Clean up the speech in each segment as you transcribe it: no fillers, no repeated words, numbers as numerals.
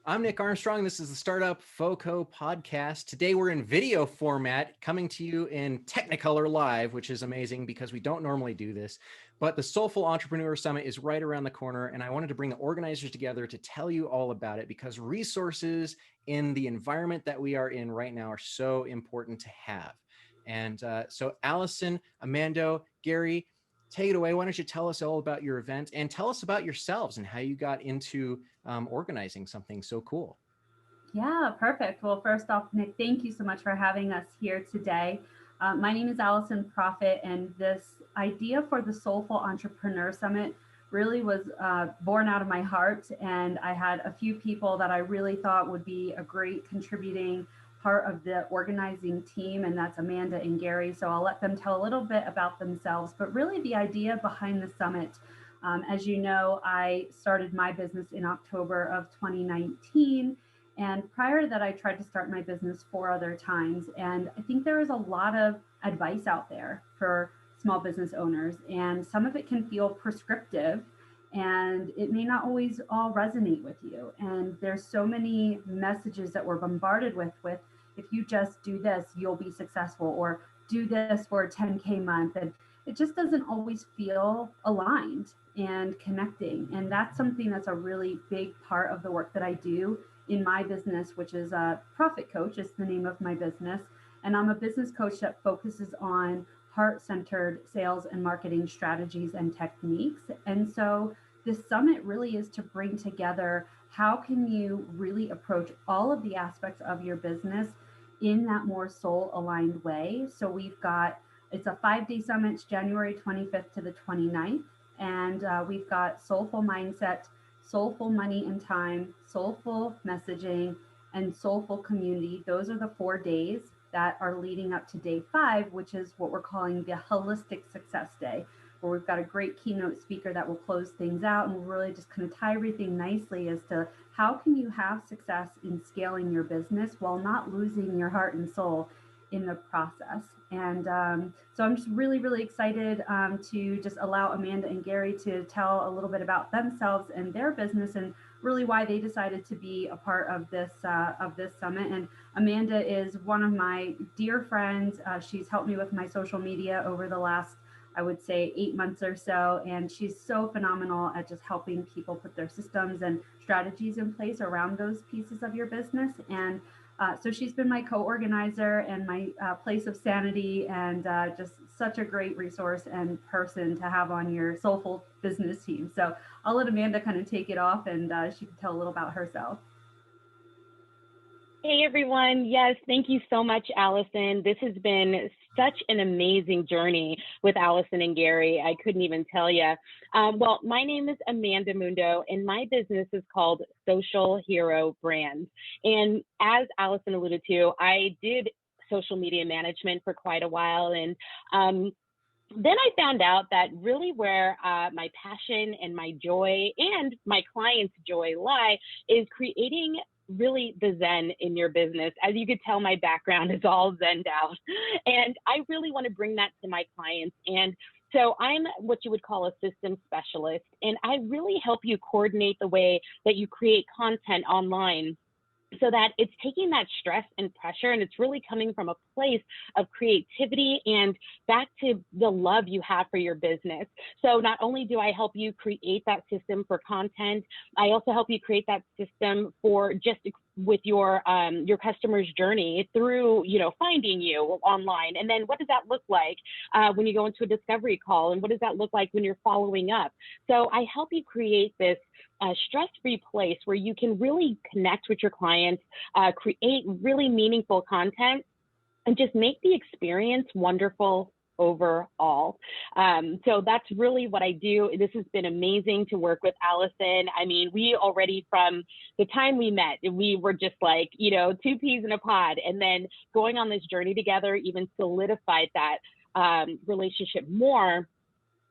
I'm Nick Armstrong. This is the StartUp FoCo podcast. Today we're in video format, coming to you in Technicolor Live, which is amazing because we don't normally do this. But the Soulful Entrepreneur Summit is right around the corner, and I wanted to bring the organizers together to tell you all about it because resources in the environment that we are in right now are so important to have. And so Alison, Amando, Gahrey, take it away. Why don't you tell us all about your event and tell us about yourselves and how you got into organizing something so cool. Yeah, perfect. Well, first off, Nick, thank you so much for having us here today. My name is Alison Proffit, and this idea for the Soulful Entrepreneur Summit really was born out of my heart. And I had a few people that I really thought would be a great contributing part of the organizing team, and that's Amanda and Gahrey. So I'll let them tell a little bit about themselves. But really, the idea behind the summit, as you know, I started my business in October of 2019. And prior to that, I tried to start my business 4 other times. And I think there is a lot of advice out there for small business owners, and some of it can feel prescriptive and it may not always all resonate with you. And there's so many messages that we're bombarded with if you just do this, you'll be successful, or do this for a 10K month. And it just doesn't always feel aligned and connecting. And that's something that's a really big part of the work that I do in my business, which is a Profit Coach, is the name of my business. And I'm a business coach that focuses on heart-centered sales and marketing strategies and techniques. And so this summit really is to bring together how can you really approach all of the aspects of your business in that more soul aligned way. So it's a 5-day summit. It's January 25th to the 29th. And we've got soulful mindset, soulful money and time, soulful messaging, and soulful community. Those are the 4 days that are leading up to day 5, which is what we're calling the holistic success day, where we've got a great keynote speaker that will close things out and will really just kind of tie everything nicely as to how can you have success in scaling your business while not losing your heart and soul in the process. And so I'm just really, really excited to just allow Amanda and Gahrey to tell a little bit about themselves and their business, and really why they decided to be a part of this summit. And Amanda is one of my dear friends. She's helped me with my social media over the last, I would say, 8 months or so. And she's so phenomenal at just helping people put their systems and strategies in place around those pieces of your business. And so she's been my co-organizer and my place of sanity, and just such a great resource and person to have on your soulful business team. So I'll let Amanda kind of take it off, and she can tell a little about herself. Hey, everyone. Yes, thank you so much, Alison. This has been such an amazing journey with Alison and Gahrey. I couldn't even tell you. Well, my name is Amanda Mundo, and my business is called Social Hero Brand. And as Alison alluded to, I did social media management for quite a while. And then I found out that really where my passion and my joy and my clients' joy lie is creating really the Zen in your business. As you could tell, my background is all Zened out. And I really want to bring that to my clients. And so I'm what you would call a system specialist. And I really help you coordinate the way that you create content online, so that it's taking that stress and pressure, and it's really coming from a place of creativity and back to the love you have for your business. So not only do I help you create that system for content, I also help you create that system for just with your customer's journey through, finding you online. And then what does that look like when you go into a discovery call? And what does that look like when you're following up? So I help you create this stress-free place where you can really connect with your clients, create really meaningful content, and just make the experience wonderful overall. So that's really what I do. This has been amazing to work with Alison. I mean, we already, from the time we met, we were just like, two peas in a pod. And then going on this journey together even solidified that relationship more,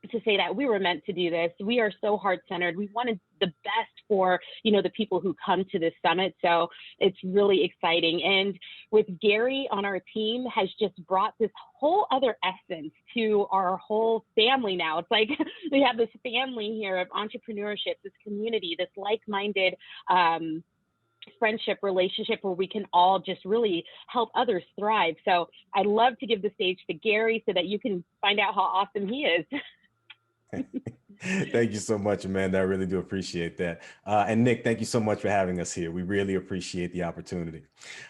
to say that we were meant to do this. We are so heart-centered. We wanted the best for, the people who come to this summit. So it's really exciting. And with Gahrey on our team has just brought this whole other essence to our whole family now. It's like we have this family here of entrepreneurship, this community, this like-minded friendship relationship where we can all just really help others thrive. So I'd love to give the stage to Gahrey so that you can find out how awesome he is. Thank you so much, Amanda. I really do appreciate that. And Nick, thank you so much for having us here. We really appreciate the opportunity.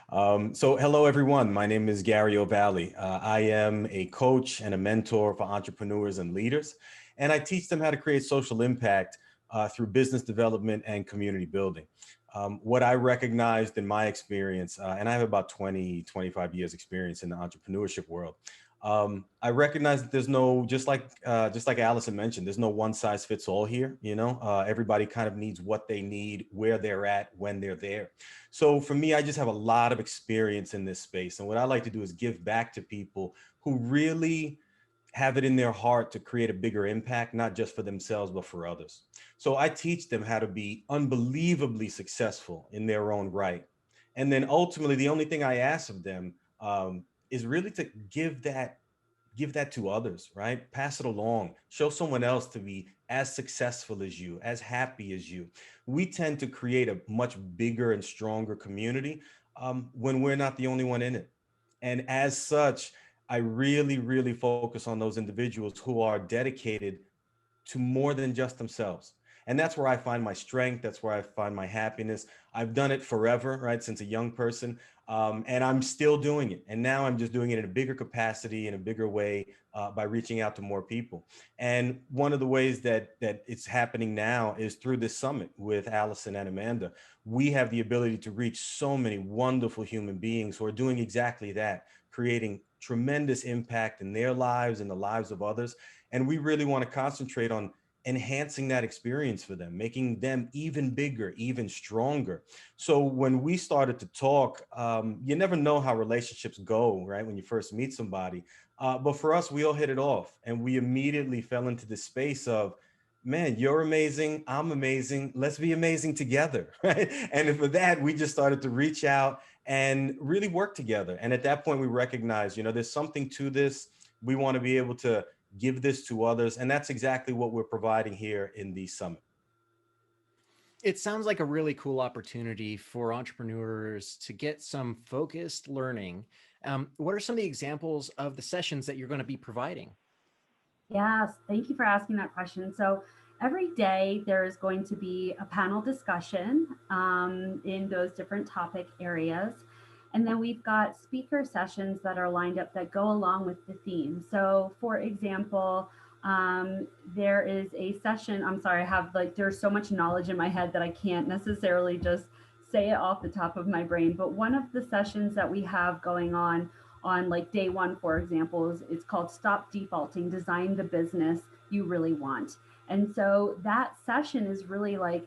So hello, everyone. My name is Gahrey Ovalle. I am a coach and a mentor for entrepreneurs and leaders, and I teach them how to create social impact through business development and community building. What I recognized in my experience, and I have about 25 years experience in the entrepreneurship world. I recognize that there's no, just like Alison mentioned, there's no one size fits all here. You know, everybody kind of needs what they need, where they're at, when they're there. So for me, I just have a lot of experience in this space. And what I like to do is give back to people who really have it in their heart to create a bigger impact, not just for themselves, but for others. So I teach them how to be unbelievably successful in their own right. And then ultimately, the only thing I ask of them is really to give that to others, right? Pass it along, show someone else to be as successful as you, as happy as you. We tend to create a much bigger and stronger community when we're not the only one in it. And as such, I really, really focus on those individuals who are dedicated to more than just themselves. And that's where I find my strength. That's where I find my happiness. I've done it forever, right? Since a young person. And I'm still doing it. And now I'm just doing it in a bigger capacity, in a bigger way, by reaching out to more people. And one of the ways that it's happening now is through this summit with Alison and Amanda. We have the ability to reach so many wonderful human beings who are doing exactly that, creating tremendous impact in their lives and the lives of others. And we really want to concentrate on enhancing that experience for them, making them even bigger, even stronger. So when we started to talk, you never know how relationships go, right? When you first meet somebody. But for us, we all hit it off, and we immediately fell into the space of, man, you're amazing, I'm amazing, let's be amazing together, right? And for that, we just started to reach out and really work together. And at that point, we recognized, you know, there's something to this. We want to be able to give this to others. And that's exactly what we're providing here in the summit. It sounds like a really cool opportunity for entrepreneurs to get some focused learning. What are some of the examples of the sessions that you're going to be providing? Yes, thank you for asking that question. So every day there is going to be a panel discussion in those different topic areas. And then we've got speaker sessions that are lined up that go along with the theme. So for example, there is a session, I'm sorry, there's so much knowledge in my head that I can't necessarily just say it off the top of my brain. But one of the sessions that we have going on like day one, for example, it's called Stop Defaulting, Design the Business You Really Want. And so that session is really like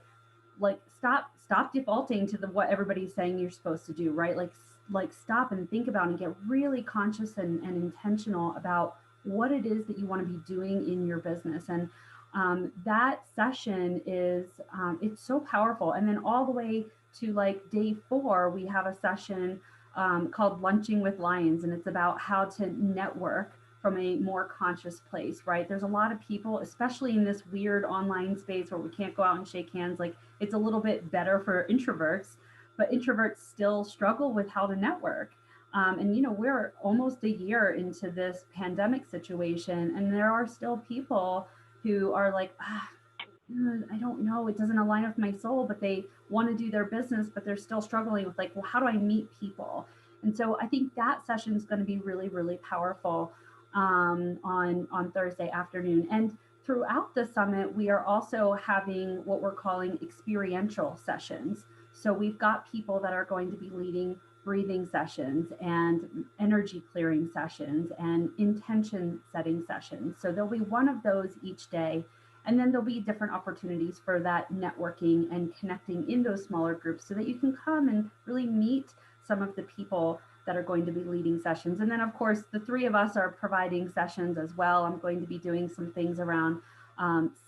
stop defaulting to what everybody's saying you're supposed to do, right? Like stop and think about and get really conscious and intentional about what it is that you want to be doing in your business. And that session is it's so powerful. And then all the way to like day 4, we have a session called Lunching with Lions, and it's about how to network from a more conscious place, right? There's a lot of people, especially in this weird online space where we can't go out and shake hands. Like, it's a little bit better for introverts, but introverts still struggle with how to network. And, you know, we're almost a year into this pandemic situation, and there are still people who are like, I don't know, it doesn't align with my soul, but they want to do their business, but they're still struggling with like, well, how do I meet people? And so I think that session is going to be really, really powerful on Thursday afternoon. And throughout the summit, we are also having what we're calling experiential sessions. So we've got people that are going to be leading breathing sessions and energy clearing sessions and intention setting sessions. So there'll be one of those each day. And then there'll be different opportunities for that networking and connecting in those smaller groups so that you can come and really meet some of the people that are going to be leading sessions. And then of course, the 3 of us are providing sessions as well. I'm going to be doing some things around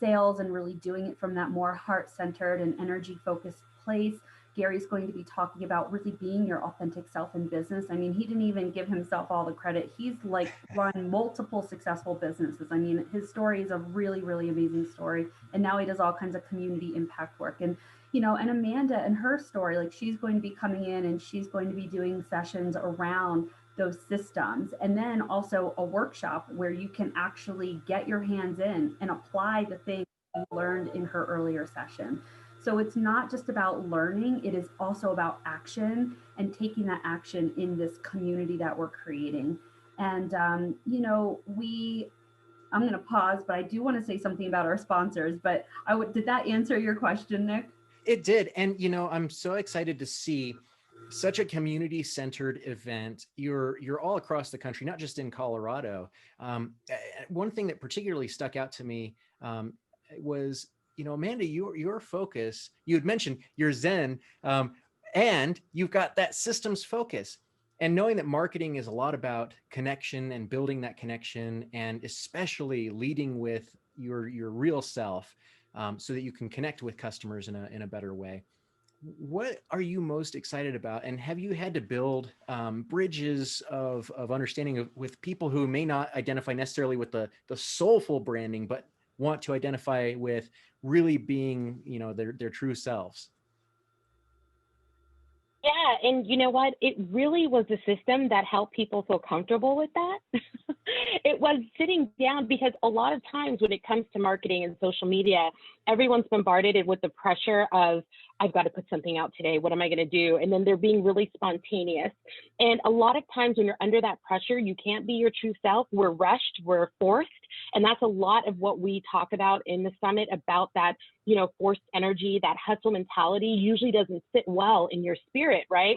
sales and really doing it from that more heart-centered and energy-focused place, Gary's going to be talking about really being your authentic self in business. I mean, he didn't even give himself all the credit. He's like run multiple successful businesses. I mean, his story is a really, really amazing story. And now he does all kinds of community impact work. And, you know, and Amanda and her story, like she's going to be coming in and she's going to be doing sessions around those systems. And then also a workshop where you can actually get your hands in and apply the things you learned in her earlier session. So it's not just about learning, it is also about action and taking that action in this community that we're creating. And, you know, I'm going to pause, but I do want to say something about our sponsors. But did that answer your question, Nick? It did. And, you know, I'm so excited to see such a community-centered event. You're all across the country, not just in Colorado. One thing that particularly stuck out to me was, you know, Amanda, your focus, you had mentioned your Zen, and you've got that systems focus. And knowing that marketing is a lot about connection and building that connection, and especially leading with your real self, so that you can connect with customers in a better way. What are you most excited about? And have you had to build bridges of understanding with people who may not identify necessarily with the soulful branding, but want to identify with really being, you know, their true selves? Yeah, and you know what? It really was a system that helped people feel comfortable with that. It was sitting down, because a lot of times when it comes to marketing and social media, everyone's bombarded with the pressure of, I've got to put something out today. What am I going to do? And then they're being really spontaneous. And a lot of times when you're under that pressure, you can't be your true self. We're rushed, we're forced. And that's a lot of what we talk about in the summit, about that, you know, forced energy, that hustle mentality usually doesn't sit well in your spirit, right?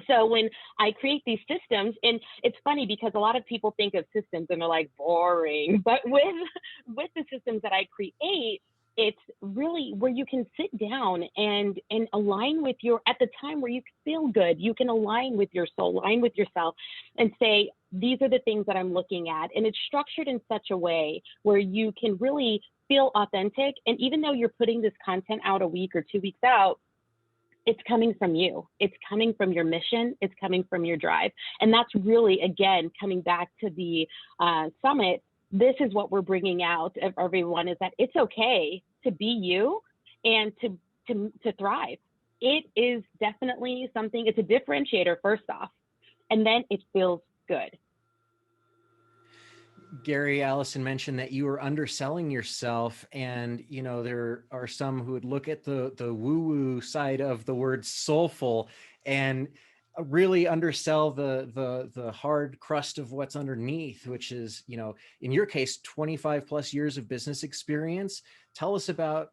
So when I create these systems, and it's funny because a lot of people think of systems and they're like boring, but with the systems that I create, it's really where you can sit down and align with your, at the time where you feel good, you can align with your soul, align with yourself, and say, these are the things that I'm looking at. And it's structured in such a way where you can really feel authentic. And even though you're putting this content out a week or 2 weeks out, it's coming from you. It's coming from your mission. It's coming from your drive. And that's really, again, coming back to the summit, this is what we're bringing out of everyone, is that it's okay to be you and to thrive. It is definitely something, it's a differentiator first off, and then it feels good. Gahrey, Alison mentioned that you were underselling yourself, and you know there are some who would look at the woo-woo side of the word soulful and really undersell the hard crust of what's underneath, which is, you know, in your case, 25 plus years of business experience. Tell us about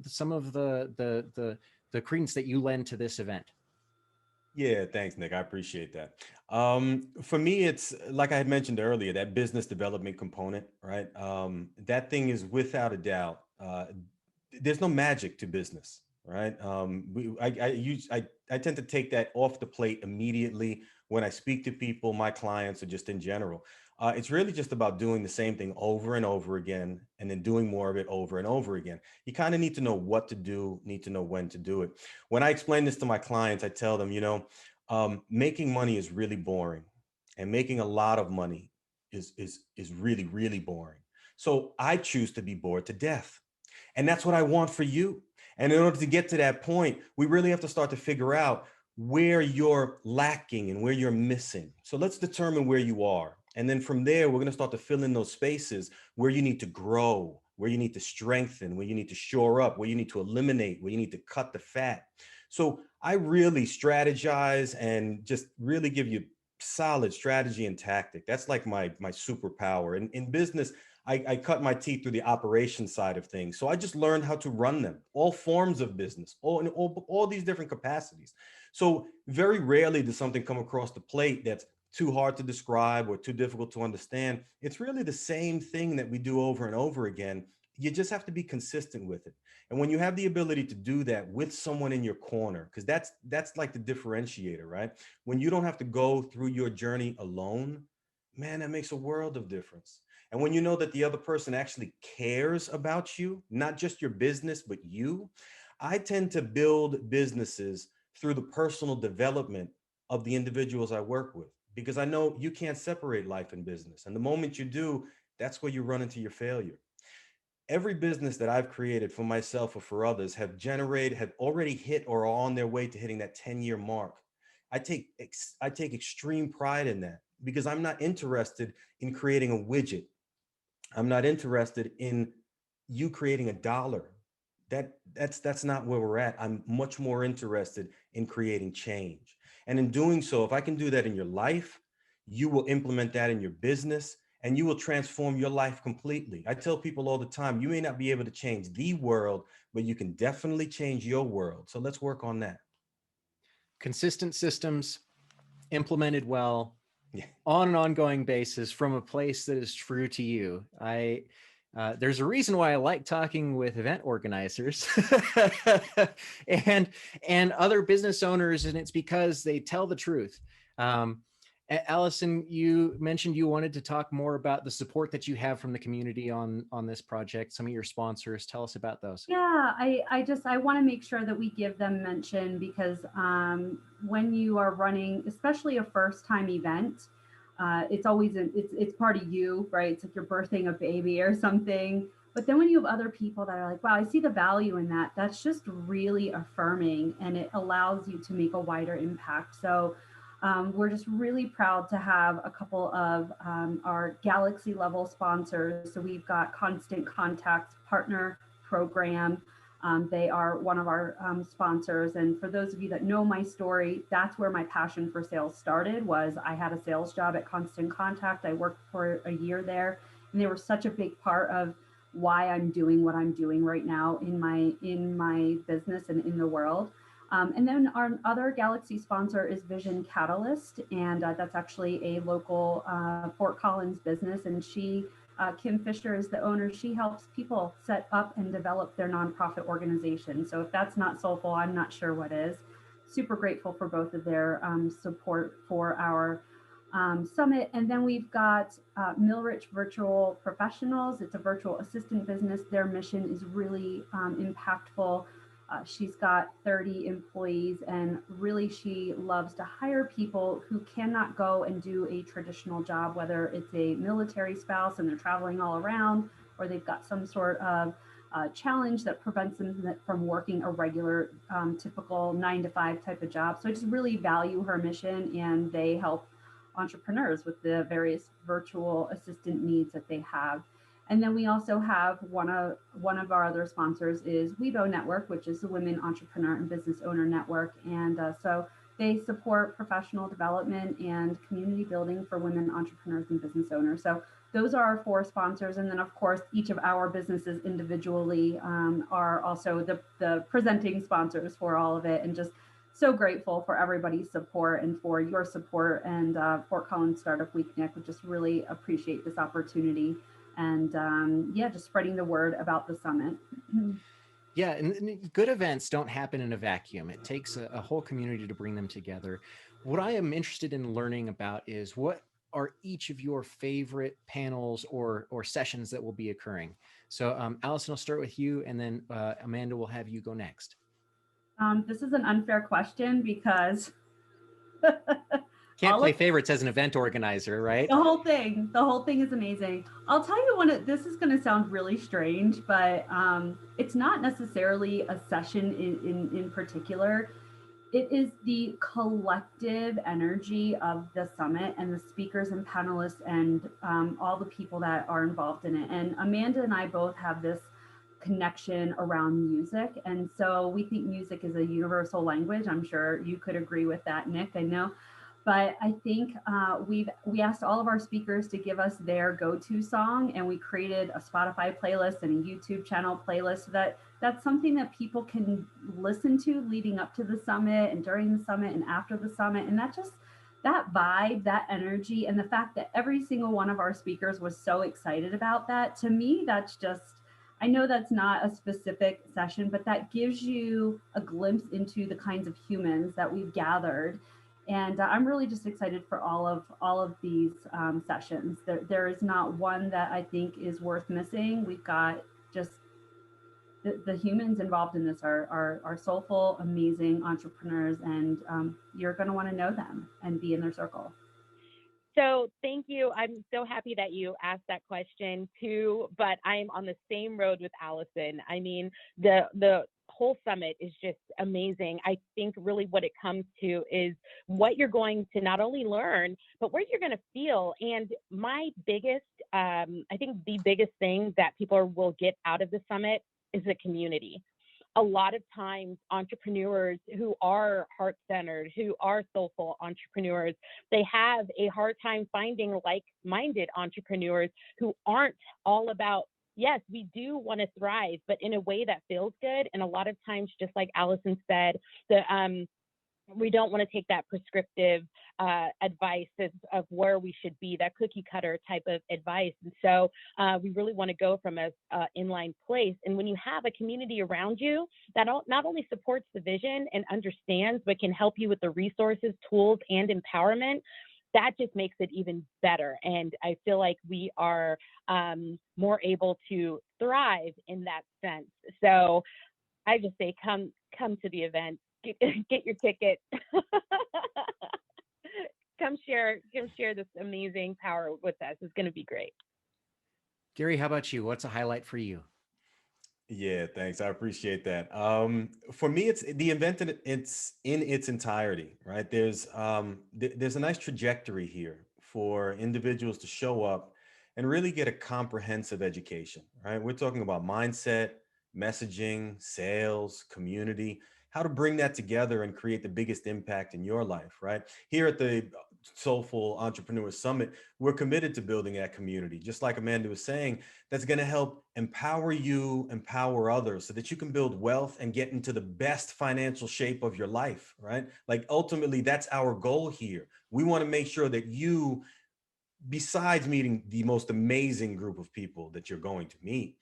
some of the credence that you lend to this event. Yeah, thanks, Nick. I appreciate that. For me, it's like I had mentioned earlier, that business development component, right? That thing is without a doubt. There's no magic to business, right? I tend to take that off the plate immediately when I speak to people, my clients, or just in general. It's really just about doing the same thing over and over again, and then doing more of it over and over again. You kind of need to know what to do, need to know when to do it. When I explain this to my clients, I tell them, you know, making money is really boring, and making a lot of money is really, really boring. So I choose to be bored to death. And that's what I want for you. And in order to get to that point, we really have to start to figure out where you're lacking and where you're missing. So let's determine where you are. And then from there, we're going to start to fill in those spaces where you need to grow, where you need to strengthen, where you need to shore up, where you need to eliminate, where you need to cut the fat. So I really strategize and just really give you solid strategy and tactic. That's like my superpower. In business, I cut my teeth through the operations side of things. So I just learned how to run them, all forms of business, all these different capacities. So very rarely does something come across the plate that's too hard to describe or too difficult to understand. It's really the same thing that we do over and over again. You just have to be consistent with it. And when you have the ability to do that with someone in your corner, because that's like the differentiator, right? When you don't have to go through your journey alone, man, that makes a world of difference. And when you know that the other person actually cares about you, not just your business, but you, I tend to build businesses through the personal development of the individuals I work with, because I know you can't separate life and business. And the moment you do, that's where you run into your failure. Every business that I've created for myself or for others have already hit or are on their way to hitting that 10-year mark. I take extreme pride in that, because I'm not interested in creating a widget. I'm not interested in you creating a dollar. That's not where we're at. I'm much more interested in creating change. And in doing so, if I can do that in your life, you will implement that in your business and you will transform your life completely. I tell people all the time, you may not be able to change the world, but you can definitely change your world. So let's work on that. Consistent systems implemented well, Yeah. on an ongoing basis from a place that is true to you. There's a reason why I like talking with event organizers and other business owners, and it's because they tell the truth. Alison, you mentioned you wanted to talk more about the support that you have from the community on this project. Some of your sponsors, tell us about those. Yeah, I want to make sure that we give them mention, because when you are running, especially a first time event, it's always it's part of you, right? It's like you're birthing a baby or something. But then when you have other people that are like, wow, I see the value in that, that's just really affirming, and it allows you to make a wider impact. So we're just really proud to have a couple of our galaxy level sponsors. So we've got Constant Contact's partner program. They are one of our sponsors. And for those of you that know my story, that's where my passion for sales started. Was I had a sales job at Constant Contact. I worked for a year there, and they were such a big part of why I'm doing what I'm doing right now in my business and in the world. And then our other Galaxy sponsor is Vision Catalyst, and that's actually a local Fort Collins business. And Kim Fisher is the owner. She helps people set up and develop their nonprofit organization. So if that's not soulful, I'm not sure what is. Super grateful for both of their support for our summit. And then we've got Millrich Virtual Professionals. It's a virtual assistant business. Their mission is really impactful. She's got 30 employees, and really she loves to hire people who cannot go and do a traditional job, whether it's a military spouse and they're traveling all around, or they've got some sort of challenge that prevents them from working a regular, typical 9-to-5 type of job. So I just really value her mission, and they help entrepreneurs with the various virtual assistant needs that they have. And then we also have one of our other sponsors is WeBo Network, which is the Women Entrepreneur and Business Owner Network. And so they support professional development and community building for women entrepreneurs and business owners. So those are our 4 sponsors. And then, of course, each of our businesses individually are also the presenting sponsors for all of it. And just so grateful for everybody's support and for your support. And Fort Collins Startup Week, Nick, would just really appreciate this opportunity. And just spreading the word about the summit. Yeah, and good events don't happen in a vacuum. It takes a whole community to bring them together. What I am interested in learning about is what are each of your favorite panels or sessions that will be occurring. So Alison, I'll start with you, and then Amanda will have you go next. This is an unfair question because can't play favorites as an event organizer, right? The whole thing is amazing. I'll tell you this is going to sound really strange, but it's not necessarily a session in particular. It is the collective energy of the summit and the speakers and panelists and all the people that are involved in it. And Amanda and I both have this connection around music. And so we think music is a universal language. I'm sure you could agree with that, Nick, I know. But I think we asked all of our speakers to give us their go-to song, and we created a Spotify playlist and a YouTube channel playlist so that's something that people can listen to leading up to the summit and during the summit and after the summit. And that vibe, that energy, and the fact that every single one of our speakers was so excited about that, to me, that's just, I know that's not a specific session, but that gives you a glimpse into the kinds of humans that we've gathered. And I'm really just excited for all of these sessions. There is not one that I think is worth missing. We've got just the humans involved in this are soulful, amazing entrepreneurs, and you're going to want to know them and be in their circle. So thank you. I'm so happy that you asked that question too, but I'm on the same road with Alison. I mean, the whole summit is just amazing. I think really what it comes to is what you're going to not only learn, but what you're going to feel. And my biggest, I think the biggest thing that people will get out of the summit is the community. A lot of times entrepreneurs who are heart-centered, who are soulful entrepreneurs, they have a hard time finding like-minded entrepreneurs who aren't all about, yes, we do want to thrive, but in a way that feels good. And a lot of times, just like Alison said, we don't want to take that prescriptive advice of where we should be, that cookie cutter type of advice. And so we really want to go from a inline place. And when you have a community around you that not only supports the vision and understands, but can help you with the resources, tools, and empowerment, that just makes it even better. And I feel like we are more able to thrive in that sense. So I just say, come to the event. Get your ticket. Come share this amazing power with us. It's going to be great. Gahrey, how about you? What's a highlight for you? Yeah, thanks. I appreciate that. For me, it's the event it's in its entirety, right? There's a nice trajectory here for individuals to show up and really get a comprehensive education, right? We're talking about mindset, messaging, sales, community, how to bring that together and create the biggest impact in your life, right? Here at the Soulful Entrepreneur Summit, we're committed to building that community, just like Amanda was saying, that's going to help empower you, empower others so that you can build wealth and get into the best financial shape of your life, right? Like ultimately, that's our goal here. We want to make sure that you, besides meeting the most amazing group of people that you're going to meet,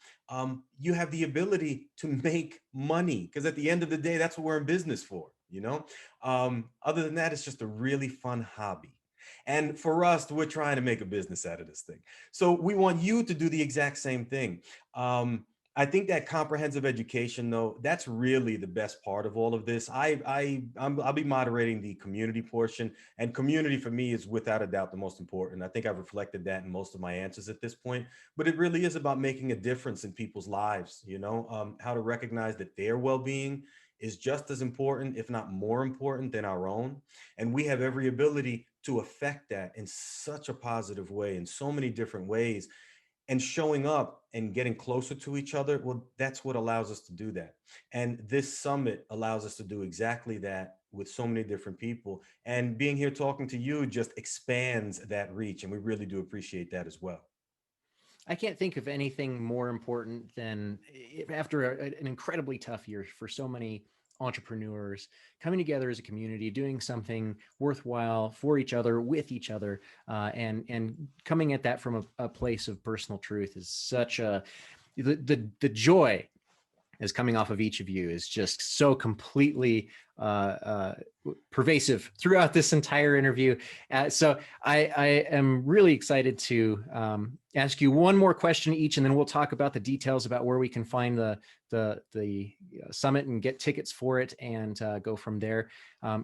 you have the ability to make money, because at the end of the day, that's what we're in business for, you know? Other than that, it's just a really fun hobby. And for us, we're trying to make a business out of this thing. So we want you to do the exact same thing. I think that comprehensive education, though, that's really the best part of all of this. I'll be moderating the community portion, and community for me is without a doubt the most important. I think I've reflected that in most of my answers at this point, but it really is about making a difference in people's lives, you know, how to recognize that their well-being is just as important, if not more important than our own. And we have every ability to affect that in such a positive way, in so many different ways. And showing up and getting closer to each other, well, that's what allows us to do that. And this summit allows us to do exactly that with so many different people. And being here talking to you just expands that reach. And we really do appreciate that as well. I can't think of anything more important than after an incredibly tough year for so many entrepreneurs, coming together as a community, doing something worthwhile for each other, with each other, and coming at that from a place of personal truth is such the joy is coming off of each of you is just so completely pervasive throughout this entire interview. So I am really excited to ask you one more question each, and then we'll talk about the details about where we can find the summit and get tickets for it and go from there.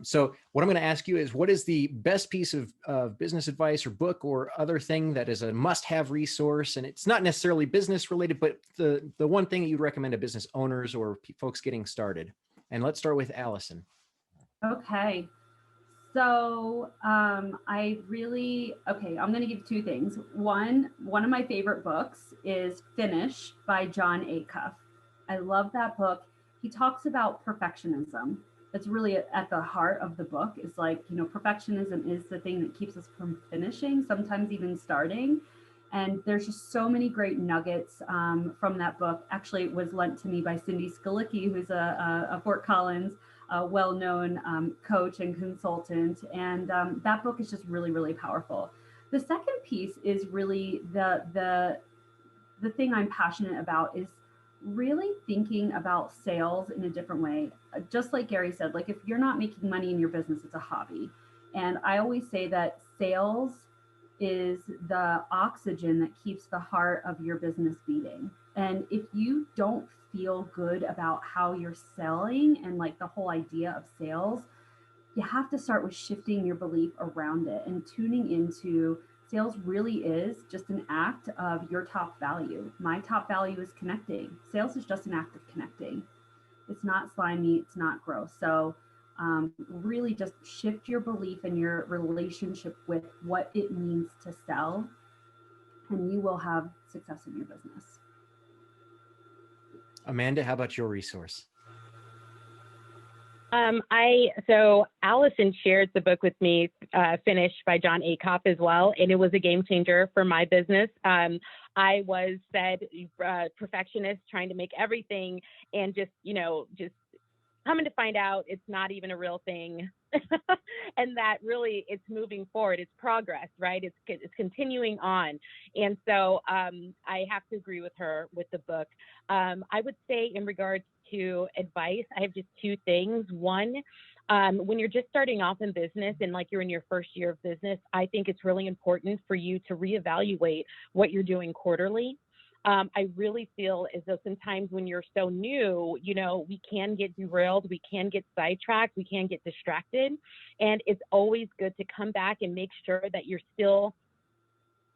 So what I'm going to ask you is, what is the best piece of business advice or book or other thing that is a must-have resource? And it's not necessarily business related, but the one thing that you'd recommend to business owners or folks getting started. And let's start with Alison. Okay. So I'm going to give two things. One of my favorite books is Finish by John Acuff. I love that book. He talks about perfectionism. That's really at the heart of the book. It's like, you know, perfectionism is the thing that keeps us from finishing, sometimes even starting. And there's just so many great nuggets from that book. Actually, it was lent to me by Cindy Skalicki, who's a Fort Collins well-known coach and consultant. And that book is just really, really powerful. The second piece is really the thing I'm passionate about is really thinking about sales in a different way. Just like Gahrey said, like if you're not making money in your business, it's a hobby. And I always say that sales is the oxygen that keeps the heart of your business beating. And if you don't feel good about how you're selling and like the whole idea of sales, you have to start with shifting your belief around it and tuning into sales really is just an act of your top value. My top value is connecting. Sales is just an act of connecting. It's not slimy, it's not gross. So really just shift your belief and your relationship with what it means to sell, and you will have success in your business. Amanda, how about your resource? So Alison shared the book with me, Finished by John Acuff as well, and it was a game changer for my business. I was said perfectionist, trying to make everything, and just coming to find out it's not even a real thing. And that really it's moving forward, it's progress, right? It's continuing on. And so I have to agree with her with the book. I would say in regards to advice, I have just two things. One, when you're just starting off in business and like you're in your first year of business, I think it's really important for you to reevaluate what you're doing quarterly. I really feel as though sometimes when you're so new, we can get derailed, we can get sidetracked, we can get distracted. And it's always good to come back and make sure that you're still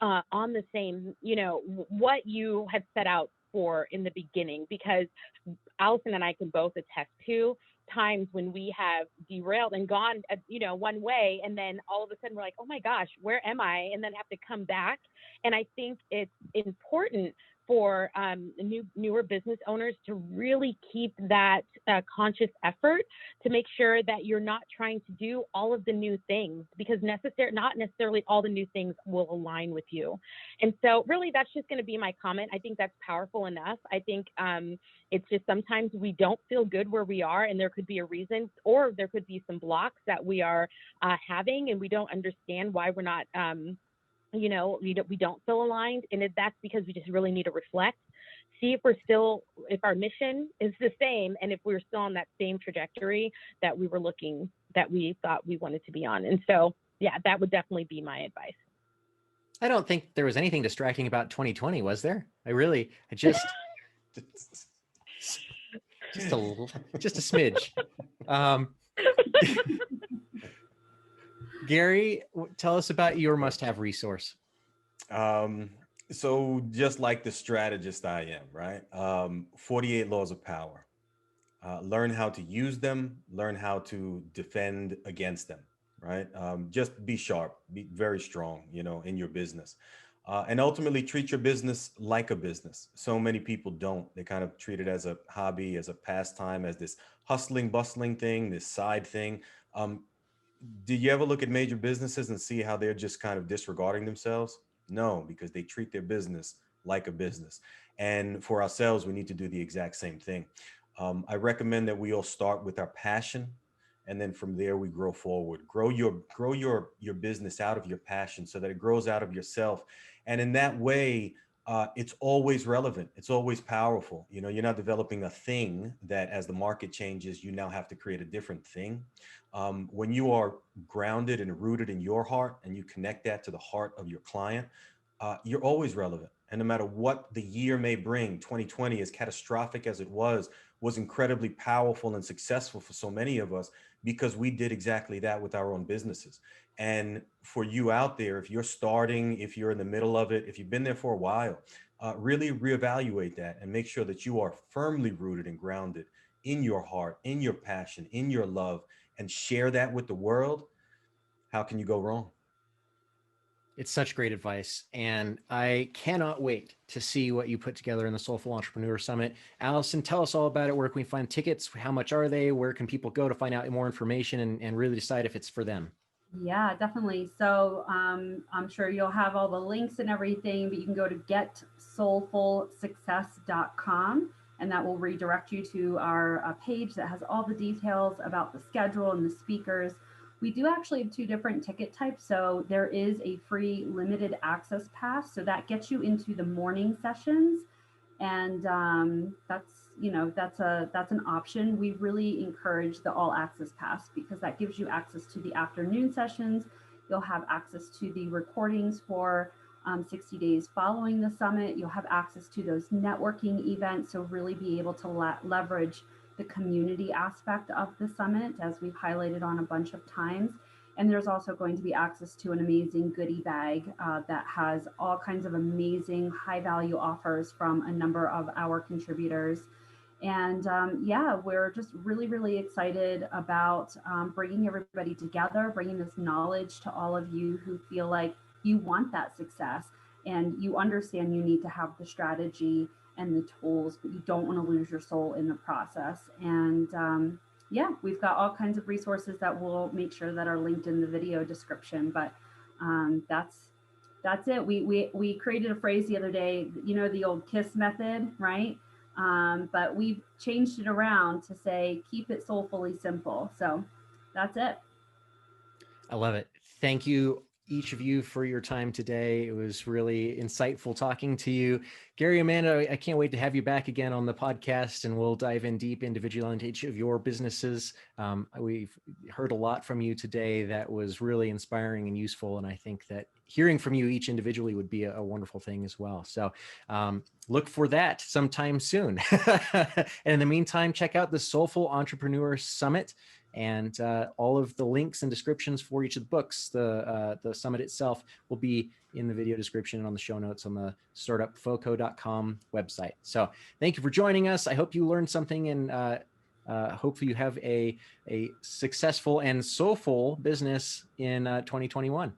on the same, what you had set out for in the beginning, because Alison and I can both attest to times when we have derailed and gone, one way, and then all of a sudden we're like, oh my gosh, where am I? And then have to come back. And I think it's important for newer business owners to really keep that conscious effort to make sure that you're not trying to do all of the new things, because not necessarily all the new things will align with you. And so really that's just going to be my comment. I think that's powerful enough. I think it's just sometimes we don't feel good where we are, and there could be a reason, or there could be some blocks that we are having, and we don't understand why we're not we don't feel aligned. And that's because we just really need to reflect, see if our mission is the same, and if we're still on that same trajectory that we thought we wanted to be on. And so, yeah, that would definitely be my advice. I don't think there was anything distracting about 2020, was there? Just a smidge. Gahrey, tell us about your must-have resource. So just like the strategist I am, right? 48 laws of power. Learn how to use them, learn how to defend against them, right? Just be sharp, be very strong, in your business. And ultimately treat your business like a business. So many people don't. They kind of treat it as a hobby, as a pastime, as this hustling, bustling thing, this side thing. Do you ever look at major businesses and see how they're just kind of disregarding themselves? No, because they treat their business like a business. And for ourselves, we need to do the exact same thing. I recommend that we all start with our passion, and then from there we grow forward. Grow your business out of your passion so that it grows out of yourself. And in that way, it's always relevant. It's always powerful. You're not developing a thing that as the market changes, you now have to create a different thing. When you are grounded and rooted in your heart and you connect that to the heart of your client, you're always relevant. And no matter what the year may bring, 2020, as catastrophic as it was incredibly powerful and successful for so many of us because we did exactly that with our own businesses. And for you out there, if you're starting, if you're in the middle of it, if you've been there for a while, really reevaluate that and make sure that you are firmly rooted and grounded in your heart, in your passion, in your love, and share that with the world. How can you go wrong? It's such great advice, and I cannot wait to see what you put together in the Soulful Entrepreneur Summit. Alison, tell us all about it. Where can we find tickets? How much are they? Where can people go to find out more information and really decide if it's for them? Yeah, definitely. So I'm sure you'll have all the links and everything, but you can go to getsoulfulsuccess.com, and that will redirect you to our page that has all the details about the schedule and the speakers. We do actually have two different ticket types. So there is a free limited access pass. So that gets you into the morning sessions. And that's an option. We really encourage the all access pass because that gives you access to the afternoon sessions. You'll have access to the recordings for 60 days following the summit. You'll have access to those networking events, so really be able to leverage the community aspect of the summit, as we've highlighted on a bunch of times. And there's also going to be access to an amazing goodie bag that has all kinds of amazing high value offers from a number of our contributors. And yeah, we're just really, really excited about bringing everybody together, bringing this knowledge to all of you who feel like you want that success and you understand you need to have the strategy and the tools, but you don't want to lose your soul in the process. And yeah, we've got all kinds of resources that we'll make sure that are linked in the video description. But that's it. We created a phrase the other day, you know, the old KISS method, right? But we've changed it around to say, keep it soulfully simple. So that's it. I love it. Thank you, each of you, for your time today. It was really insightful talking to you. Gahrey, Amanda, I can't wait to have you back again on the podcast, and we'll dive in deep individually into each of your businesses. We've heard a lot from you today that was really inspiring and useful, and I think that hearing from you each individually would be a wonderful thing as well. So look for that sometime soon. And in the meantime, check out the Soulful Entrepreneur Summit. And all of the links and descriptions for each of the books, the summit itself, will be in the video description and on the show notes on the startupfoco.com website. So thank you for joining us. I hope you learned something, and hopefully you have a successful and soulful business in 2021.